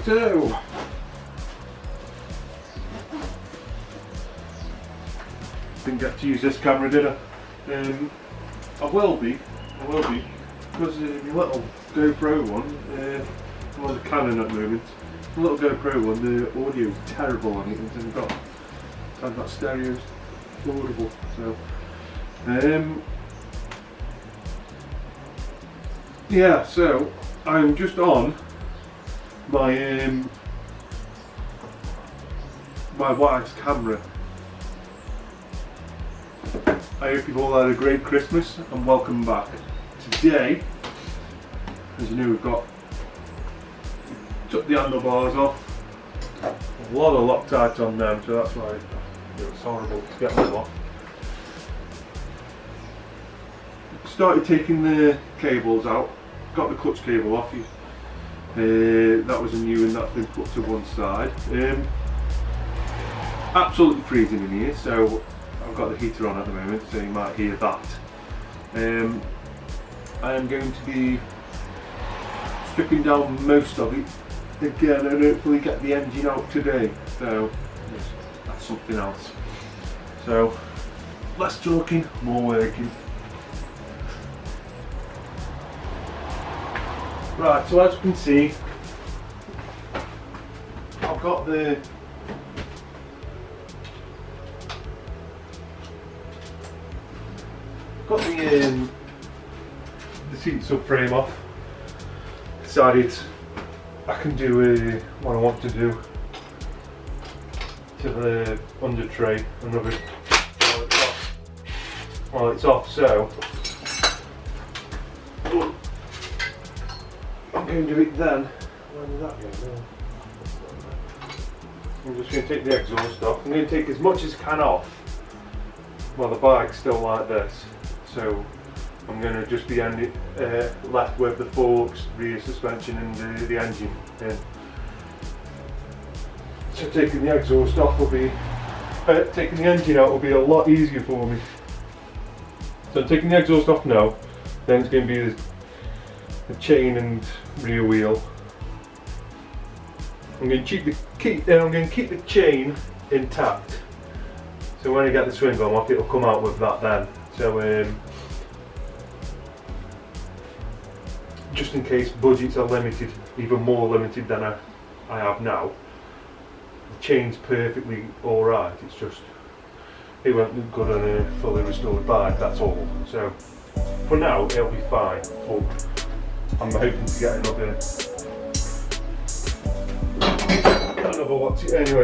So, didn't get to use this camera, did I? I will be, because my little GoPro one, I'm on the Canon at the moment, the little GoPro one, the audio is terrible on it, and I've got stereos, audible, so, yeah, so, I'm just on my, my wife's camera. I hope you've all had a great Christmas and welcome back. Today, as you know, took the handlebars off, a lot of Loctite on them, so that's why it's horrible to get them off. Started taking the cables out, got the clutch cable off. That was a new one that's been put to one side. Absolutely freezing in here, so I've got the heater on at the moment, so you might hear that. I am going to be stripping down most of it again and hopefully get the engine out today, so that's something else. So less talking, more working. Right, so as you can see, I've got the seat subframe off. Decided I can do what I want to do to the under tray another while it's off. So I'm going to do it then. Where did that go? I'm just going to take the exhaust off. I'm going to take as much as I can off while the bike's still like this. So I'm going to just be left with the forks, rear suspension and the engine in. So taking the exhaust off will be, taking the engine out will be a lot easier for me. So I'm taking the exhaust off now, then it's going to be the chain and rear wheel. I'm going to keep the chain intact. So when I get the swing arm off, it'll come out with that then. So just in case budgets are limited, even more limited than I have now, the chain's perfectly alright, it's just, it won't look good on a fully restored bike, that's all. So for now it'll be fine, but I'm hoping to get another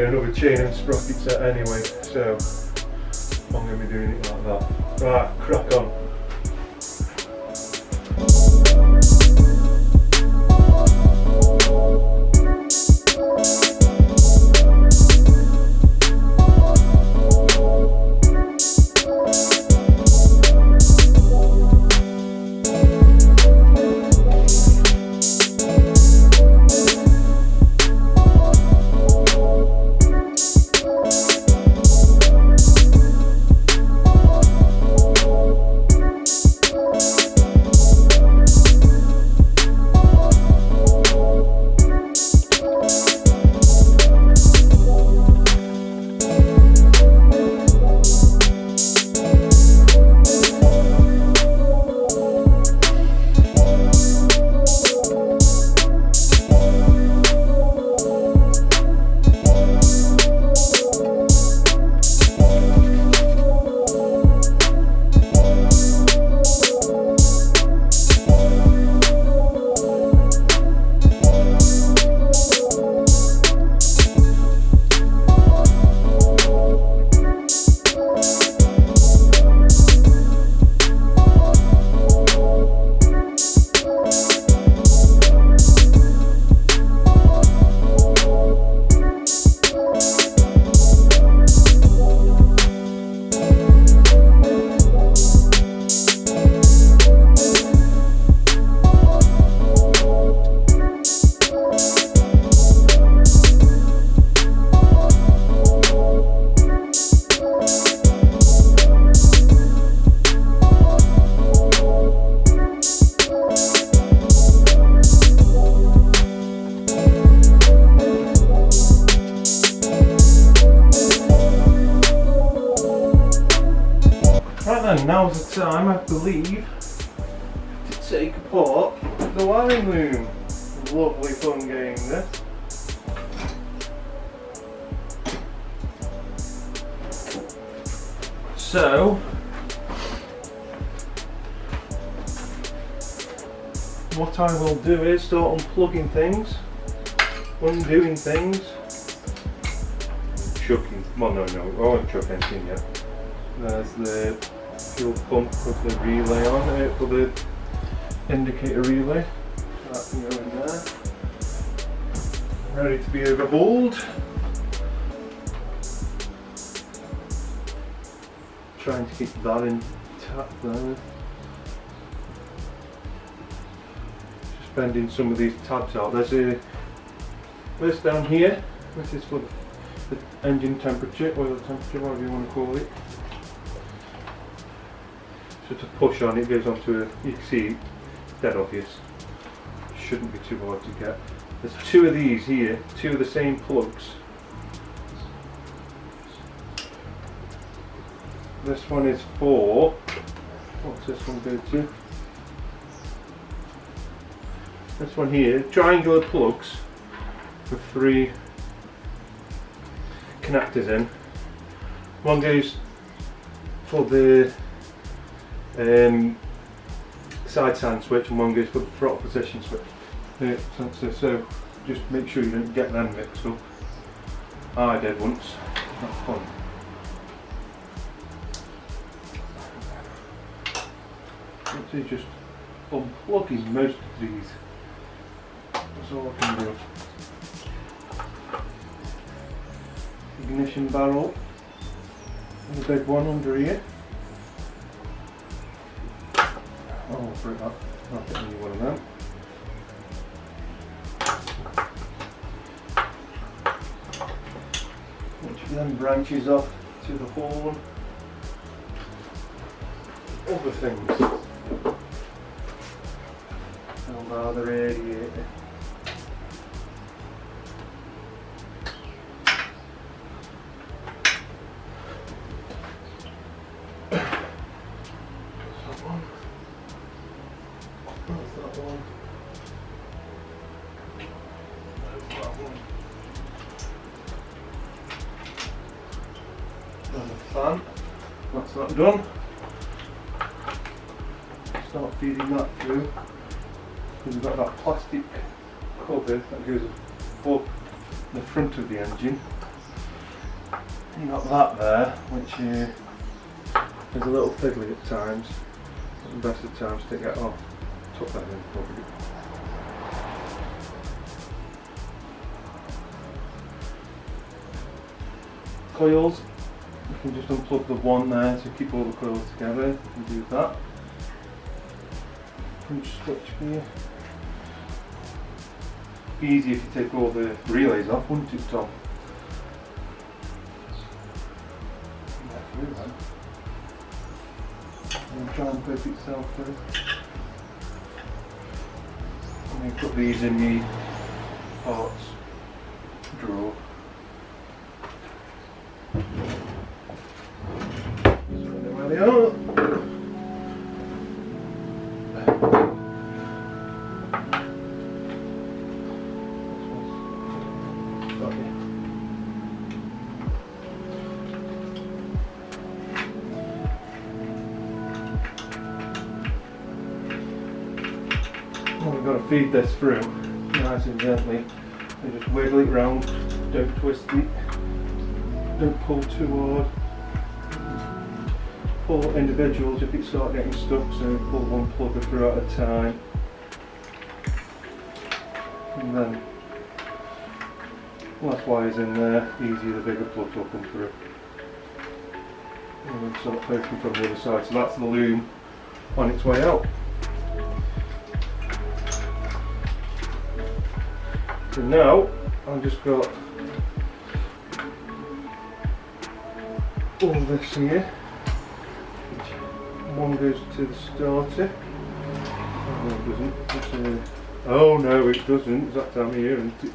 another chain and sprocket set anyway, so I'm going to be doing it like that. Right, crack on. And now's the time, I believe, to take apart the wiring loom. Lovely fun game this. So, what I will do is start unplugging things, undoing things, chucking, well no, I won't chuck anything yet. There's the fuel pump with the relay on it, for the indicator relay. That can go in there. Ready to be overhauled. Trying to keep that intact there. Just bending some of these tabs out. There's this down here. This is for the engine temperature, oil temperature, whatever you want to call it. So to push on it goes onto a, you can see, dead obvious. Shouldn't be too hard to get. There's two of these here, two of the same plugs. This one is for, what's this one go to? This one here, triangular plugs with 3 connectors in. One goes for the side stand switch and one goes for the throttle position switch. So just make sure you don't get them mixed up. I did once, that's fun. So just unplugging most of these. That's all I can do. Ignition barrel, and the big one under here. Oh, break that. I'll get a new one of them. Which then branches off to the horn. Other things. The radiator. That's that one. That's that one. That's that one. And the fan. That's that done. Start feeding that through. We've got that plastic cover that goes above the front of the engine. You've got that there, which is a little fiddly at times, but the best of times to get off. Tuck that in probably. Coils, you can just unplug the one there to keep all the coils together. You can do that. Punch switch here. Easy if you take all the relays off, wouldn't it, Tom? And try and put itself through. And then put these in the parts drawer. So there they are. We've got to feed this through nice and gently and just wiggle it round, don't twist it, don't pull too hard. Pull individuals if it starts getting stuck, so pull one plugger through at a time. And then less wires in there, easier the bigger plugs will come through. And then start poking from the other side, so that's the loom on its way out. So now I've just got all this here. One goes to the starter. Oh, it doesn't. Oh no, it doesn't. It's that time of year, isn't it?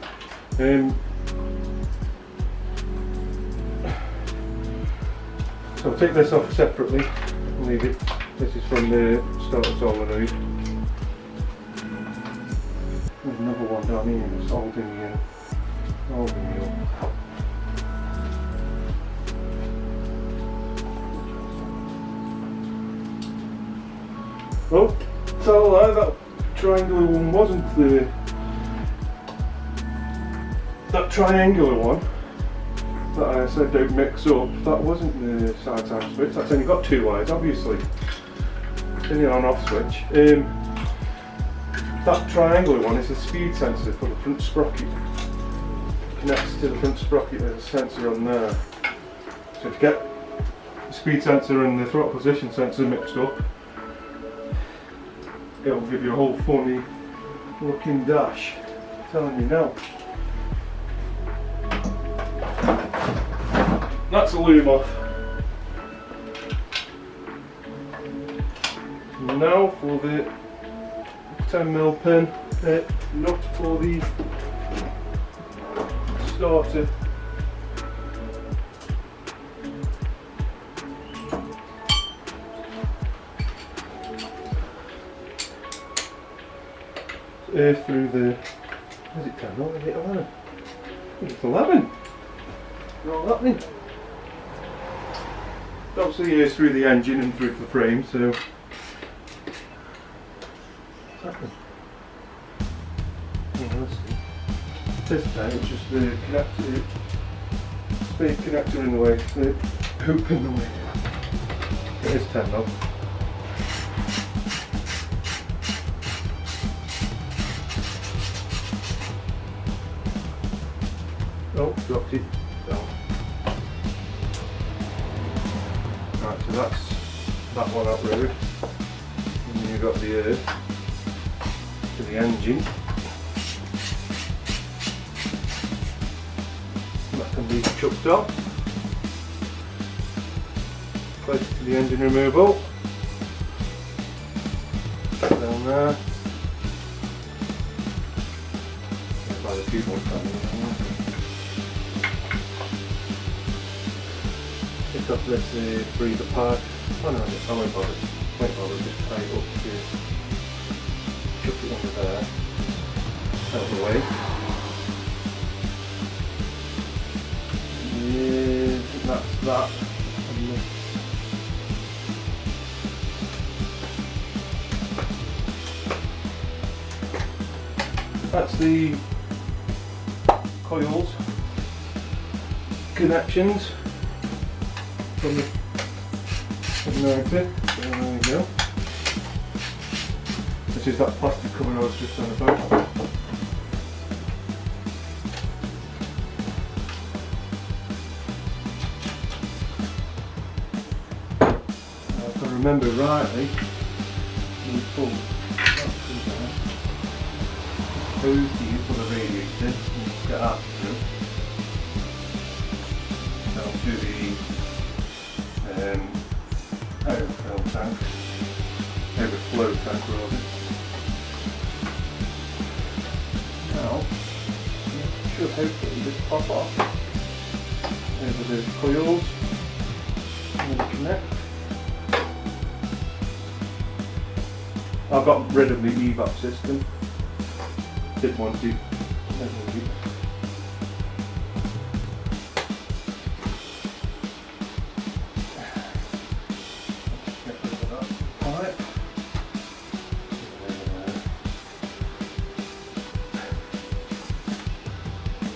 So I'll take this off separately and leave it. This is from the starter solenoid. There's another one down here that's holding me up. Oh, so that triangular one wasn't that triangular one that I said don't mix up, that wasn't the side time switch. That's only got two wires, obviously. It's only an on-off switch. That triangular one is the speed sensor for the front sprocket. It connects to the front sprocket, there's a sensor on there. So if you get the speed sensor and the throttle position sensor mixed up, it'll give you a whole funny looking dash. I'm telling you now. That's the lube off. Now for the 10mm pin nut for the starter. Through the, is it 10 or is it 11? I think it's 11. Not happening. Obviously it's through the engine and through the frame, so what's happening? Oh, let's see. This time it's just the connector, speed connector in the way, the hoop in the way. It is 10 though. Oh, dropped it down. Right, so that's that one up road. And then you've got the earth to the engine. That can be chucked off. Close to the engine removal. Down there. By the tube one coming. Pick up this breather part. Oh no, I won't bother. Just tie it up to chuck it under there. Out of the way. Yeah, I think that's that. That's the coils connections from the motor. So there we go. This is that plastic cover I was just on about. If I remember rightly, we pull that through there. Hose here for the radiator, and get that through. Down to the overfill tank, overflow tank rather. Now, it should hopefully just pop off over the coils and connect. I've got rid of the evap system. Didn't want to.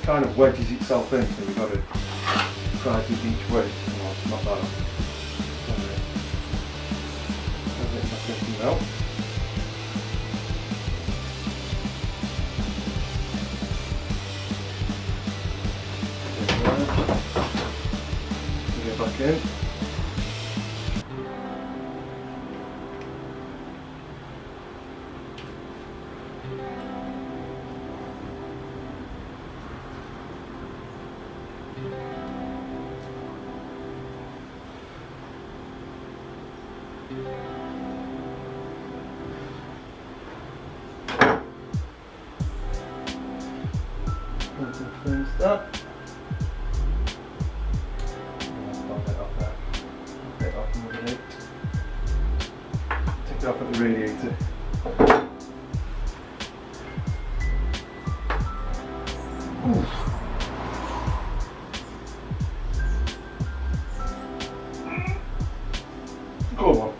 Kind of wedges itself in, so we've got to try it each way. No, it's not that. Now. Get back in. Finish that. Pop it up there. Another 8. Take it off at the radiator. Ooh. Go on.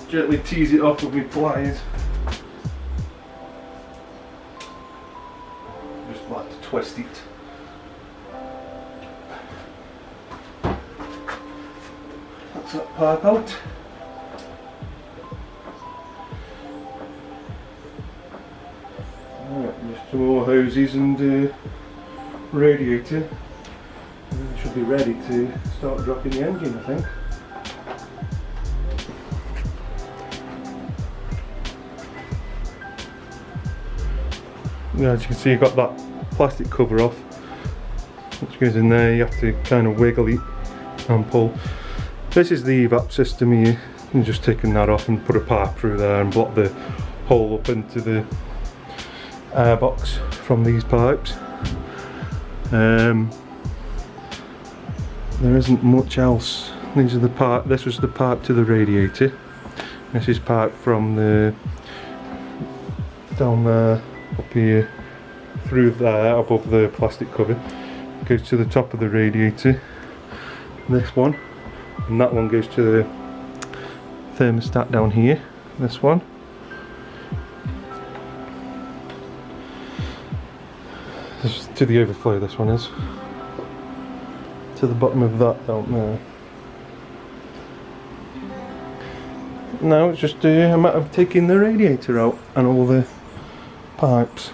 Gently tease it off with my pliers. Just like to twist it. That's that pipe out. Right, just some more hoses and radiator. And we should be ready to start dropping the engine, I think. Yeah, as you can see, you've got that plastic cover off, which goes in there. You have to kind of wiggle it and pull. This is the evap system here. You're just taking that off and put a pipe through there and block the hole up into the airbox from these pipes. There isn't much else. These are the pipe. This was the pipe to the radiator. This is pipe from the down there, up here, through there, above the plastic cover. Goes to the top of the radiator. This one, and that one goes to the thermostat down here. This one. This is to the overflow. This one is to the bottom of that down there. Now it's just a matter of taking the radiator out and all the pipes.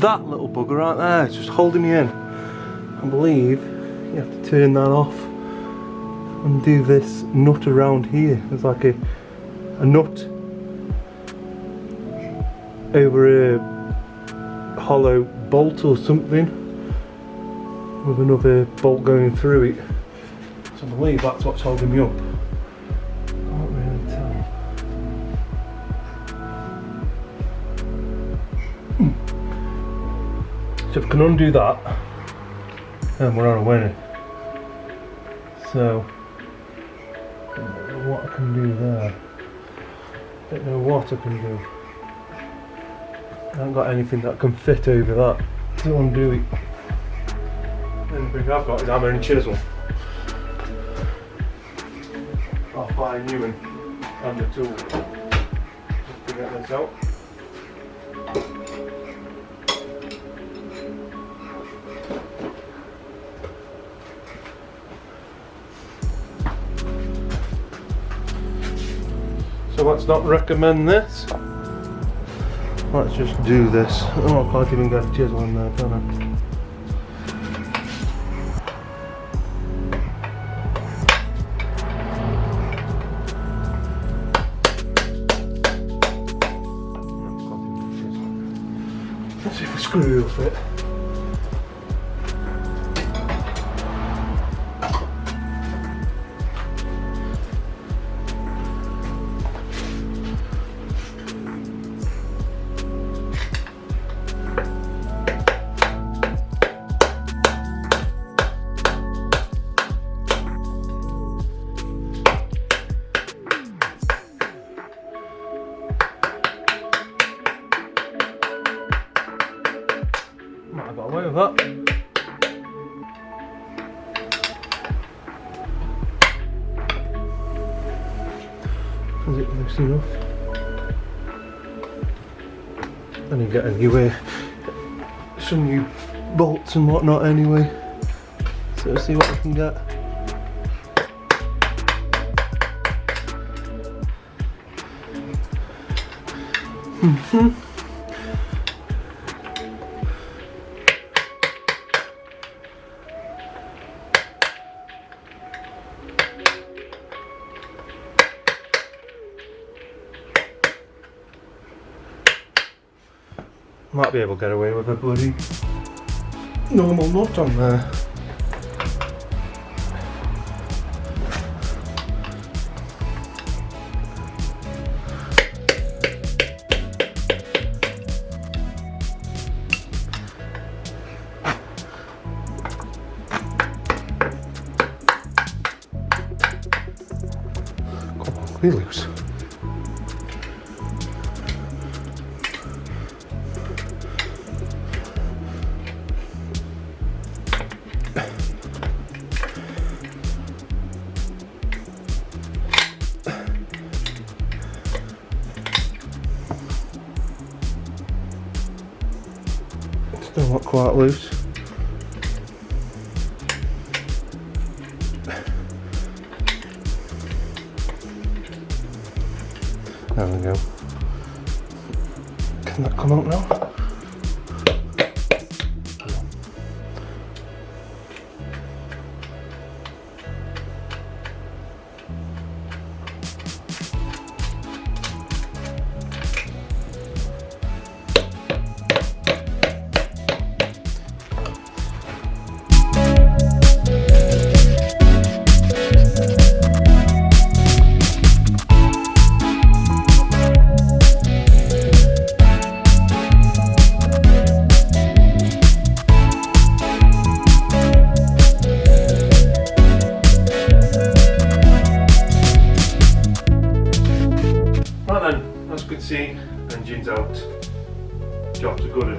that little bugger right there, it's just holding me in. I believe you have to turn that off and do this nut around here. There's like a nut over a hollow bolt or something with another bolt going through it. So I believe that's what's holding me up. Can't really tell. So if I can undo that, then we're on a winner. So I don't know what I can do there. I don't know what I can do. I haven't got anything that can fit over that to undo it. The only thing I've got is hammer and chisel. I'll buy a new one and the tool just to get this out. So let's not recommend this. Let's just do this. Oh, I can't even get a chisel in there, can I? Let's see if the screw will fit. Might have got away with that. Is it loose enough? Then you get a new some new bolts and whatnot anyway. So let's see what we can get. Might be able to get away with a bloody normal nut on there. Come on, be loose. Still not quite loose. There we go. Can that come out now? See, engine's out, jobs are good.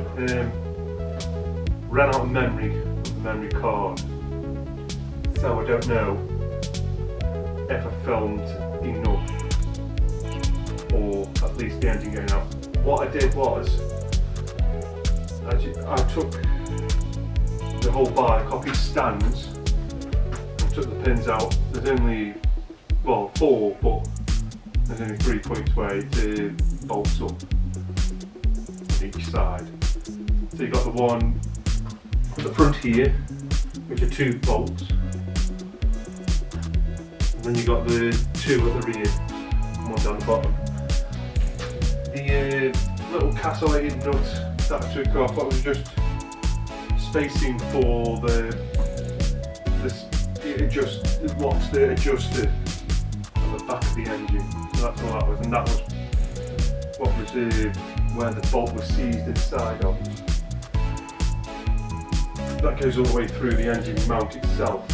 Ran out of memory card, so I don't know if I filmed enough or at least the engine going out. What I did was I took the whole bike off its stands and took the pins out. There's only, well, 4, but there's only 3 points where it bolts up on each side. So you've got the one at the front here, which are 2 bolts, and then you've got the 2 at the rear, and 1 down the bottom. The little castellated nut that I took off, that was just spacing for it locks the adjuster at the back of the engine. So that's all that was, and that was what was where the bolt was seized inside of. That goes all the way through the engine mount itself.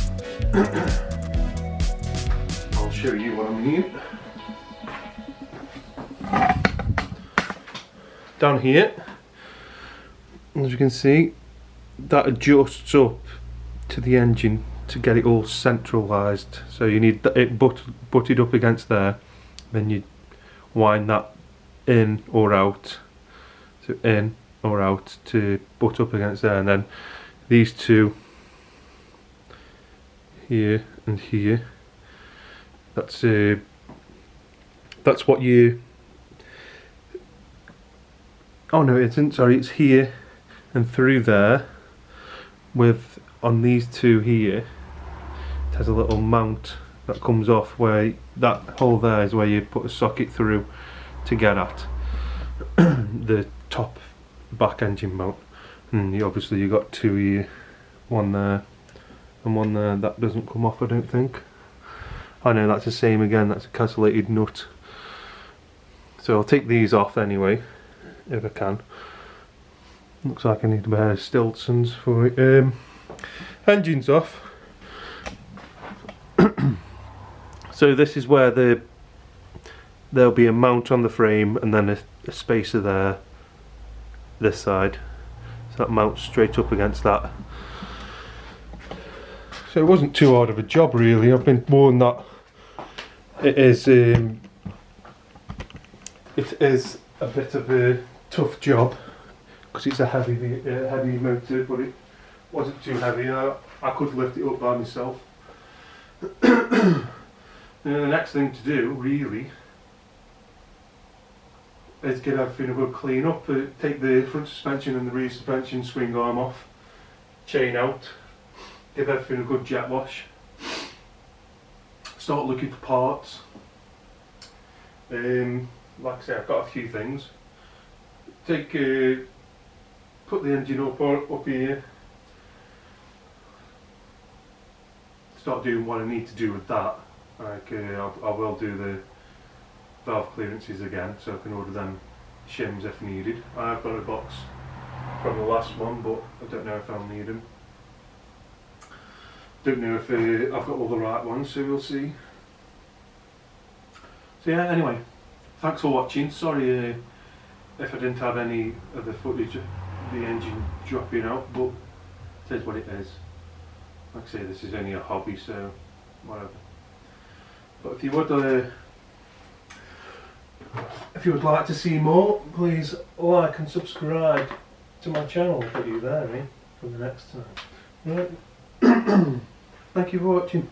I'll show you what I mean. Down here, as you can see, that adjusts up to the engine to get it all centralised. So you need it butted up against there, then you wind that in or out, so in or out to butt up against there, and then these 2 here and here, that's what you, oh no it isn't, sorry, it's here and through there, with on these 2 here it has a little mount that comes off, where that hole there is where you put a socket through to get at the top back engine mount. And obviously you've got 2 here, 1 there and 1 there. That doesn't come off, I don't think. I know that's the same again, that's a castellated nut. So I'll take these off anyway, if I can. Looks like I need a pair of Stiltsons for it. Engine's off. So this is where there'll be a mount on the frame, and then a spacer there, this side. So that mounts straight up against that. So it wasn't too hard of a job really. I've been warned that it is a bit of a tough job because it's a heavy motor, but it wasn't too heavy. I could lift it up by myself. And the next thing to do really is get everything a good clean up. Take the front suspension and the rear suspension swing arm off, chain out, give everything a good jet wash, start looking for parts. Like I say, I've got a few things. Put the engine up here, start doing what I need to do with that. Like I will do the valve clearances again, so I can order them shims if needed. I've got a box from the last one, but I don't know if I'll need them. Don't know if I've got all the right ones, so we'll see. So yeah, anyway, thanks for watching. Sorry if I didn't have any of the footage of the engine dropping out, but it is what it is. Like I say, this is only a hobby, so whatever. But if you would like to see more, please like and subscribe to my channel. I'll put you there, for the next time. Right. Thank you for watching.